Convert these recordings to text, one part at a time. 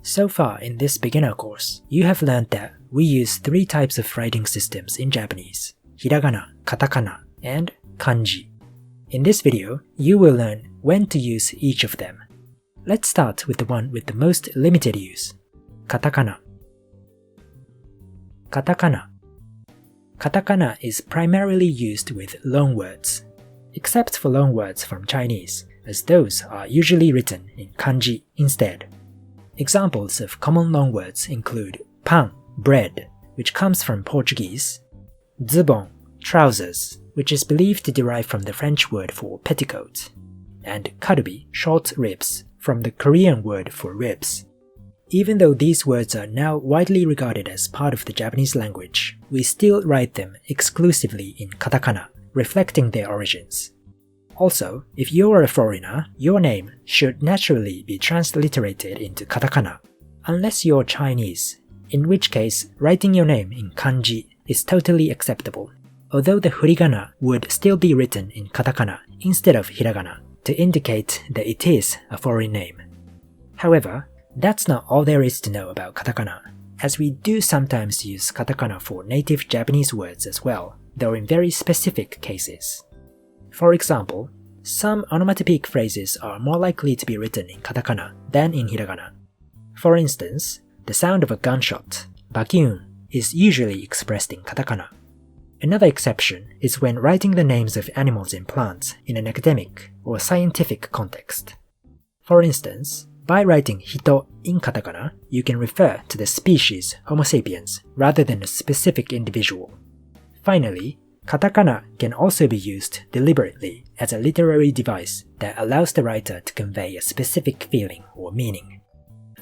So far in this beginner course, you have learned that we use 3 types of writing systems in Japanese: Hiragana, Katakana, and kanji. In this video, you will learn when to use each of them. Let's start with the one with the most limited use: Katakana. Katakana. Katakana is primarily used with loanwords, except for loanwords from Chinese, as those are usually written in kanji instead. Examples of common loanwords include pan, bread, which comes from Portuguese, zubon, trousers, which is believed to derive from the French word for petticoat, and karubi, short ribs, from the Korean word for ribs. Even though these words are now widely regarded as part of the Japanese language, we still write them exclusively in katakana, reflecting their origins. Also, if you're a foreigner, your name should naturally be transliterated into katakana, unless you're Chinese, in which case writing your name in kanji is totally acceptable, although the hiragana would still be written in katakana instead of hiragana to indicate that it is a foreign name. However, that's not all there is to know about katakana, as we do sometimes use katakana for native Japanese words as well, though in very specific cases. For example, some onomatopoeic phrases are more likely to be written in katakana than in hiragana. For instance, the sound of a gunshot, bakyun, is usually expressed in katakana. Another exception is when writing the names of animals and plants in an academic or scientific context. For instance, by writing hito in katakana, you can refer to the species Homo sapiens rather than a specific individual. Finally, katakana can also be used deliberately as a literary device that allows the writer to convey a specific feeling or meaning.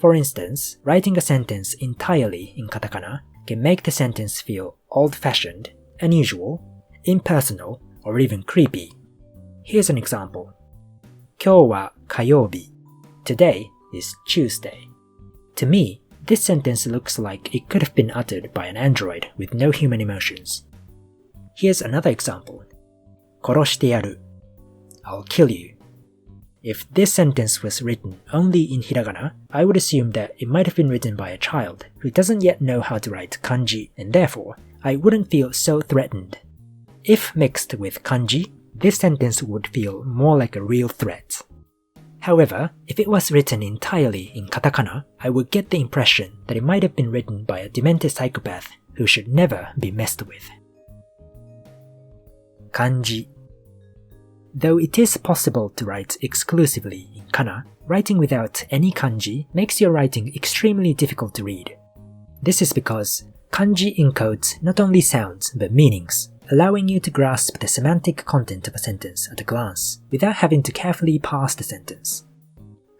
For instance, writing a sentence entirely in katakana can make the sentence feel old-fashioned, unusual, impersonal, or even creepy. Here's an example. 今日は火曜日. Today is Tuesday. To me, this sentence looks like it could have been uttered by an android with no human emotions. Here's another example. 殺してやる. I'll kill you. If this sentence was written only in hiragana, I would assume that it might have been written by a child who doesn't yet know how to write kanji, and therefore, I wouldn't feel so threatened. If mixed with kanji, this sentence would feel more like a real threat. However, if it was written entirely in katakana, I would get the impression that it might have been written by a demented psychopath who should never be messed with. Kanji. Though it is possible to write exclusively in kana, writing without any kanji makes your writing extremely difficult to read. This is because kanji encodes not only sounds but meanings, allowing you to grasp the semantic content of a sentence at a glance without having to carefully parse the sentence.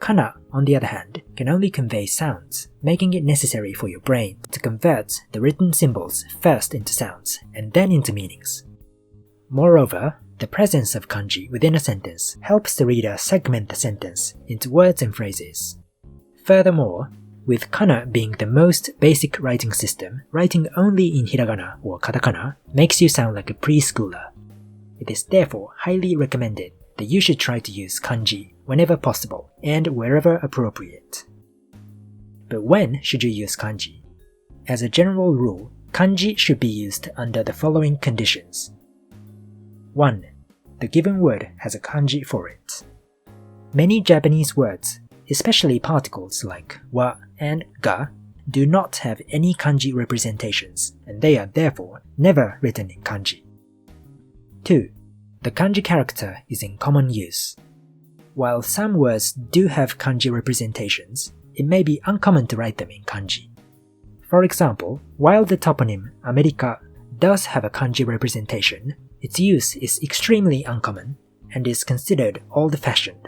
Kana, on the other hand, can only convey sounds, making it necessary for your brain to convert the written symbols first into sounds and then into meanings. Moreover, the presence of kanji within a sentence helps the reader segment the sentence into words and phrases. Furthermore, with kana being the most basic writing system, writing only in hiragana or katakana makes you sound like a preschooler. It is therefore highly recommended that you should try to use kanji whenever possible and wherever appropriate. But when should you use kanji? As a general rule, kanji should be used under the following conditions. 1. The given word has a kanji for it. Many Japanese words, especially particles like wa and ga, do not have any kanji representations, and they are therefore never written in kanji. 2. The kanji character is in common use. While some words do have kanji representations, it may be uncommon to write them in kanji. For example, while the toponym America does have a kanji representation, its use is extremely uncommon and is considered old-fashioned.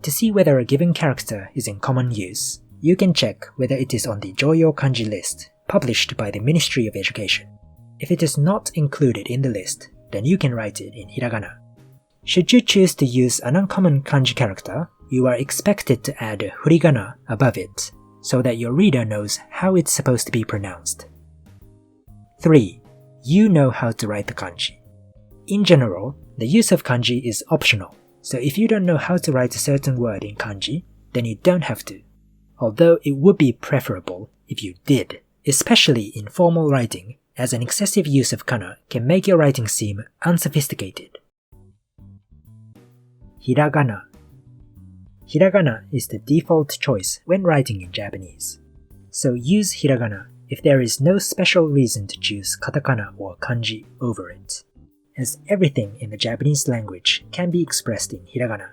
To see whether a given character is in common use, you can check whether it is on the Joyo Kanji list published by the Ministry of Education. If it is not included in the list, then you can write it in hiragana. Should you choose to use an uncommon kanji character, you are expected to add a hiragana above it, so that your reader knows how it's supposed to be pronounced. 3. You know how to write the kanji. In general, the use of kanji is optional, so if you don't know how to write a certain word in kanji, then you don't have to. although it would be preferable if you did, especially in formal writing, as an excessive use of kana can make your writing seem unsophisticated. Hiragana. Hiragana is the default choice when writing in Japanese. So use hiragana if there is no special reason to choose katakana or kanji over it, as everything in the Japanese language can be expressed in hiragana,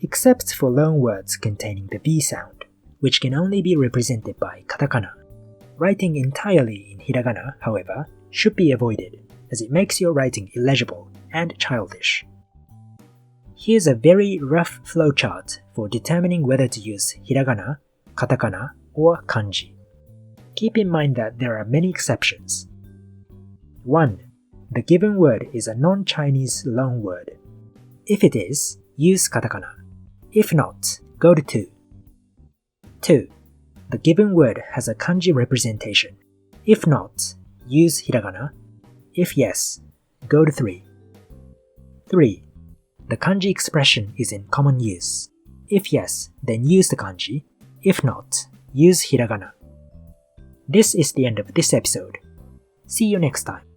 except for loan words containing the V sound, which can only be represented by katakana. Writing entirely in hiragana, however, should be avoided, as it makes your writing illegible and childish. Here's a very rough flowchart for determining whether to use hiragana, katakana, or kanji. Keep in mind that there are many exceptions. 1. The given word is a non-Chinese loan word. If it is, use katakana. If not, go to 2. 2. The given word has a kanji representation. If not, use hiragana. If yes, go to 3. 3. The kanji expression is in common use. If yes, then use the kanji. If not, use hiragana. This is the end of this episode. See you next time.